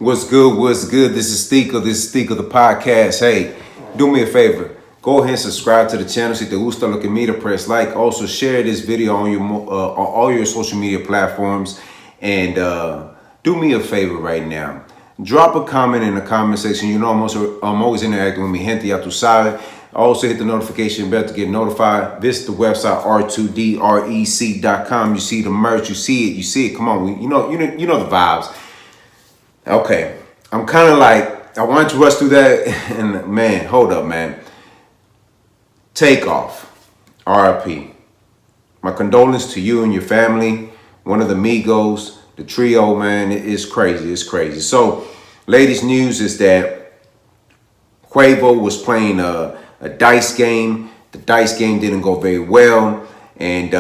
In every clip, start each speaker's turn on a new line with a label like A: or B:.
A: What's good? What's good? This is Stico. This is Stico, the podcast. Hey, do me a favor. Go ahead and subscribe to the channel. Si te gusta lo que mira, press like. Also, share this video on all your social media platforms. And do me a favor right now. Drop a comment in the comment section. You know I'm always interacting with mi gente. Ya tu sabes. Also, hit the notification bell to get notified. Visit the website r2drec.com. You see the merch. You see it. You see it. Come on. You know the vibes. Okay, I'm kind of like, I wanted to rush through that, and man, hold up, man. TAKEOFF, RIP. My condolences to you and your family. One of the Migos, the trio, man, it's crazy, it's crazy. So, latest news is that Quavo was playing a dice game. The dice game didn't go very well, and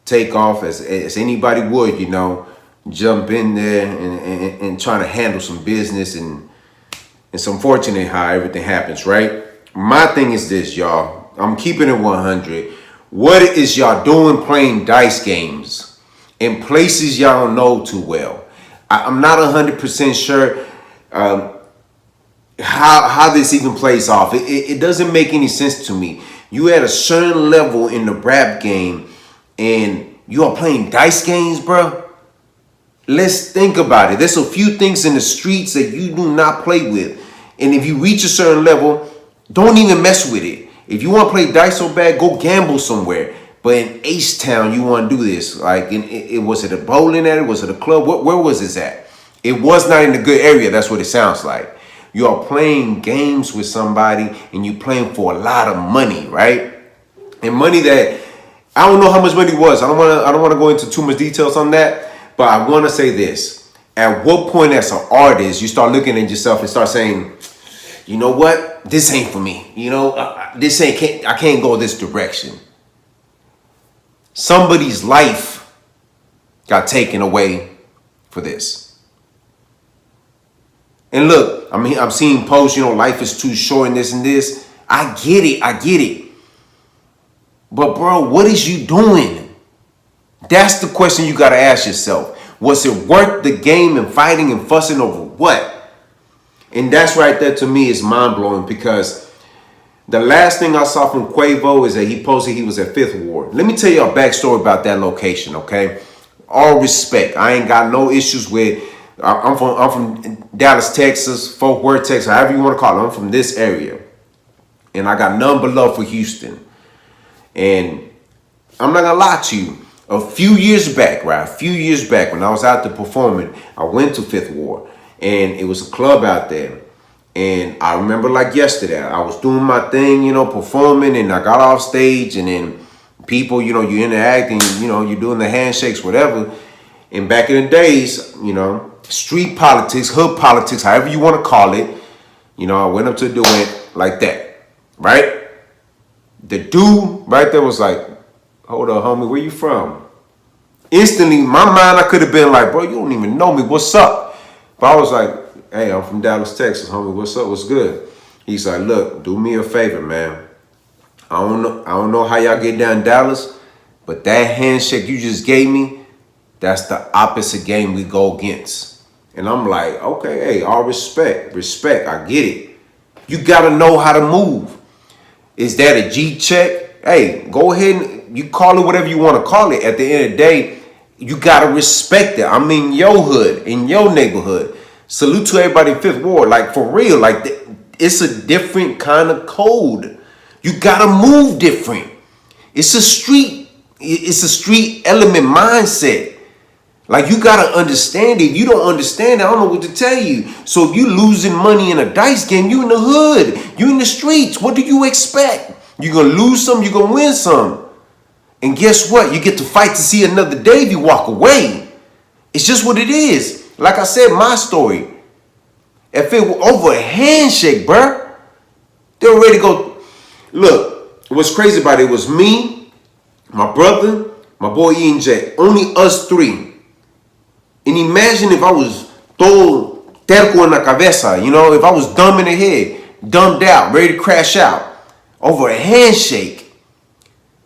A: TAKEOFF, as anybody would, you know, jump in there and trying to handle some business, and it's unfortunate how everything happens, right? My thing is this, y'all. I'm keeping it 100. What is y'all doing playing dice games in places y'all don't know too well? I'm not 100% sure how this even plays off. It doesn't make any sense to me. You at a certain level in the rap game and you are playing dice games, bro. Let's think about it. There's a few things in the streets that you do not play with. And if you reach a certain level, don't even mess with it. If you want to play dice so bad, go gamble somewhere. But in H-Town, you want to do this. Like, was it a bowling alley? Was it a club? Where was this at? It was not in a good area. That's what it sounds like. You are playing games with somebody and you playing for a lot of money, right? And money that, I don't know how much money it was. I don't want to go into too much details on that. But I want to say this. At what point as an artist, you start looking at yourself and start saying, you know what? This ain't for me. You know, I can't go this direction. Somebody's life got taken away for this. And look, I mean, I'm seeing posts, you know, life is too short and this. I get it. But bro, what is you doing? That's the question you got to ask yourself. Was it worth the game and fighting and fussing over what? And that's right there to me is mind-blowing, because the last thing I saw from Quavo is that he posted he was at 5th Ward. Let me tell you a backstory about that location, okay? All respect. I ain't got no issues with, I'm from Dallas, Texas, Fort Worth, Texas, however you want to call it. I'm from this area. And I got none but love for Houston. And I'm not going to lie to you. A few years back, when I was out there performing, I went to 5th Ward, and it was a club out there. And I remember like yesterday, I was doing my thing, you know, performing, and I got off stage, and then people, you know, you interacting, you know, you're doing the handshakes, whatever. And back in the days, you know, street politics, hood politics, however you want to call it, you know, I went up to the duet like that, right? The dude right there was like, hold up, homie, where you from? Instantly, my mind, I could have been like, bro, you don't even know me. What's up? But I was like, hey, I'm from Dallas, Texas, homie. What's up? What's good? He's like, look, do me a favor, man. I don't know how y'all get down Dallas, but that handshake you just gave me, that's the opposite game we go against. And I'm like, okay, hey, all respect, I get it. You got to know how to move. Is that a G check? Hey, go ahead and you call it whatever you want to call it. At the end of the day, you got to respect it. I'm in your hood, in your neighborhood. Salute to everybody in 5th Ward. Like, for real, like, it's a different kind of code. You got to move different. It's a street element mindset. Like, you got to understand it. If you don't understand it, I don't know what to tell you. So if you losing money in a dice game, you in the hood, you in the streets. What do you expect? You're going to lose some, you're going to win some. And guess what? You get to fight to see another day if you walk away. It's just what it is. Like I said, my story. If it were over a handshake, bruh, they were ready to go. Look, what's crazy about it was me, my brother, my boy E and J. Only us three. And imagine if I was todo terco en la cabeza, you know, if I was dumb in the head, dumbed out, ready to crash out over a handshake.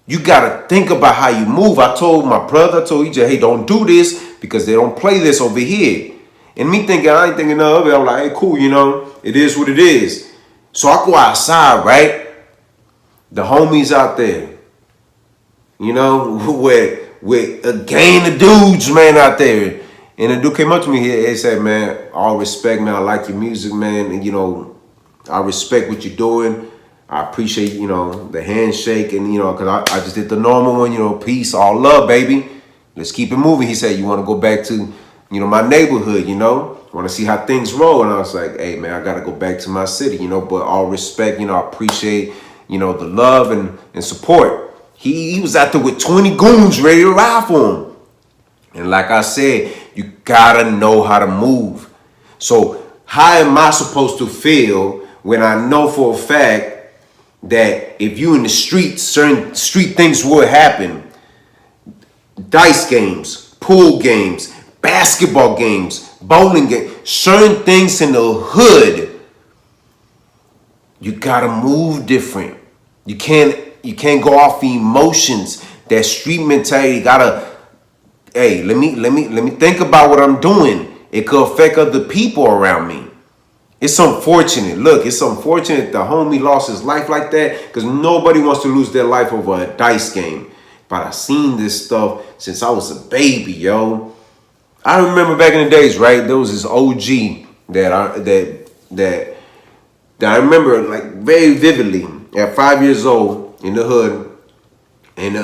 A: You got to think about how you move. I told my brother, I told EJ, hey, don't do this because they don't play this over here. And me thinking, I ain't thinking of it. I'm like, hey, cool, you know, it is what it is. So I go outside, right? The homies out there, you know, with a gang of dudes, man, out there. And the dude came up to me here and said, man, all respect, man. I like your music, man. And, you know, I respect what you're doing. I appreciate, you know, the handshake. And, you know, because I just did the normal one, you know, peace, all love, baby. Let's keep it moving. He said, you want to go back to, you know, my neighborhood, you know? Want to see how things roll. And I was like, hey, man, I got to go back to my city, you know? But all respect, you know, I appreciate, you know, the love and support. He was out there with 20 goons ready to ride for him. And like I said, you gotta know how to move. So how am I supposed to feel when I know for a fact that if you in the streets, certain street things will happen? Dice games, pool games, basketball games, bowling games, certain things in the hood, you gotta move different. You can't go off emotions. That street mentality gotta, hey, let me think about what I'm doing. It could affect other people around me. It's unfortunate. Look, it's unfortunate the homie lost his life like that, because nobody wants to lose their life over a dice game. But I seen this stuff since I was a baby, yo. I remember back in the days, right? There was this OG that I remember like very vividly at 5 years old in the hood, and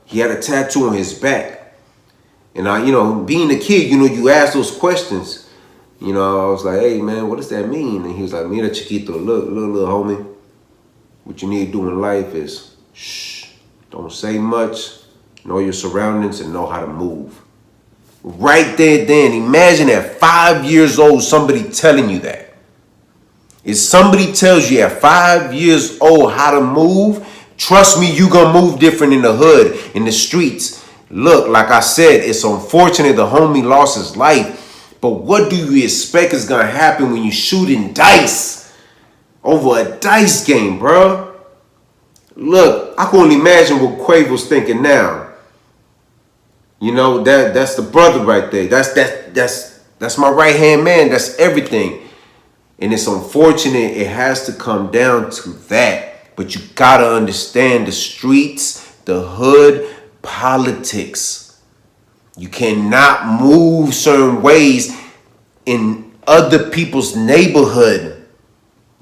A: he had a tattoo on his back. And I, you know, being a kid, you know, you ask those questions. You know, I was like, hey man, what does that mean? And he was like, mira chiquito, look, little homie, what you need to do in life is shh, don't say much, know your surroundings and know how to move. Right there, then, imagine at 5 years old, somebody telling you that. If somebody tells you at 5 years old how to move, trust me, you gonna move different in the hood, in the streets. Look, like I said, it's unfortunate the homie lost his life, but what do you expect is gonna happen when you shooting dice over a dice game, bro? Look, I can only imagine what Quavo's thinking now. You know, that's the brother right there. That's my right-hand man. That's everything. And it's unfortunate it has to come down to that. But you gotta understand the streets, the hood, politics. You cannot move certain ways in other people's neighborhood.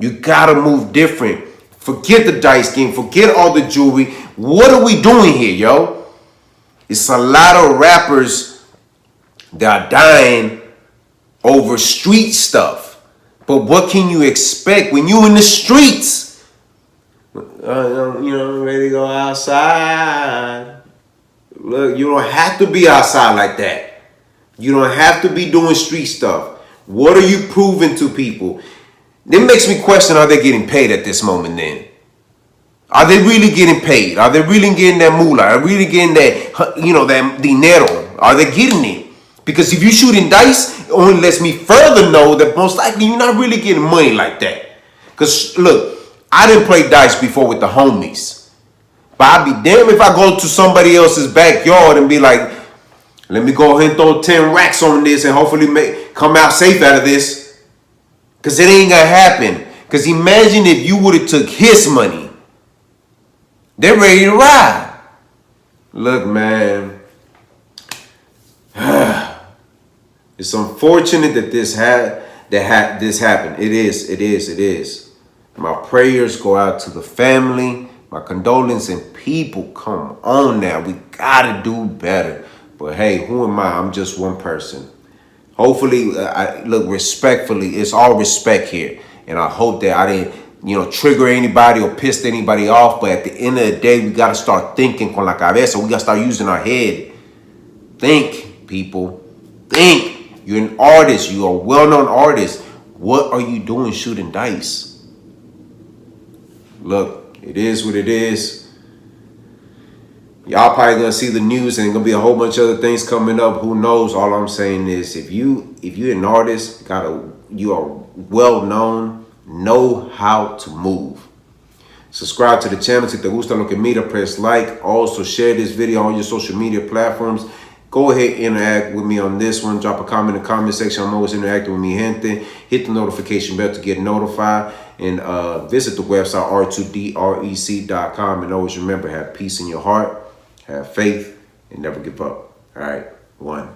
A: You gotta move different. Forget the dice game. Forget all the jewelry. What are we doing here, yo? It's a lot of rappers that are dying over street stuff. But what can you expect when you in the streets? You know, ready to go outside. Look, you don't have to be outside like that. You don't have to be doing street stuff. What are you proving to people? It makes me question, are they getting paid at this moment then? Are they really getting paid? Are they really getting that moolah? Are they really getting that, you know, that dinero? Are they getting it? Because if you're shooting dice, it only lets me further know that most likely you're not really getting money like that. Because, look, I didn't play dice before with the homies. But I'd be damned if I go to somebody else's backyard and be like, let me go ahead and throw 10 racks on this and hopefully come out safe out of this. Because it ain't going to happen. Because imagine if you would have took his money. They're ready to ride. Look, man. It's unfortunate that this happened. It is. My prayers go out to the family. My condolences, and people, come on now. We gotta do better. But hey, who am I? I'm just one person. Hopefully, look, respectfully, it's all respect here. And I hope that I didn't, you know, trigger anybody or piss anybody off. But at the end of the day, we gotta start thinking con la cabeza. We gotta start using our head. Think, people. Think. You're an artist. You're a well-known artist. What are you doing shooting dice? Look, it is what it is. Y'all probably gonna see the news and gonna be a whole bunch of other things coming up. Who knows? All I'm saying is, if you're an artist, you are well-known, know how to move. Subscribe to the channel. Si te gusta lo que mira, press like. Also share this video on your social media platforms. Go ahead, interact with me on this one. Drop a comment in the comment section. I'm always interacting with me, gente. Hit the notification bell to get notified. And visit the website, r2drec.com. And always remember, have peace in your heart, have faith, and never give up. All right, one.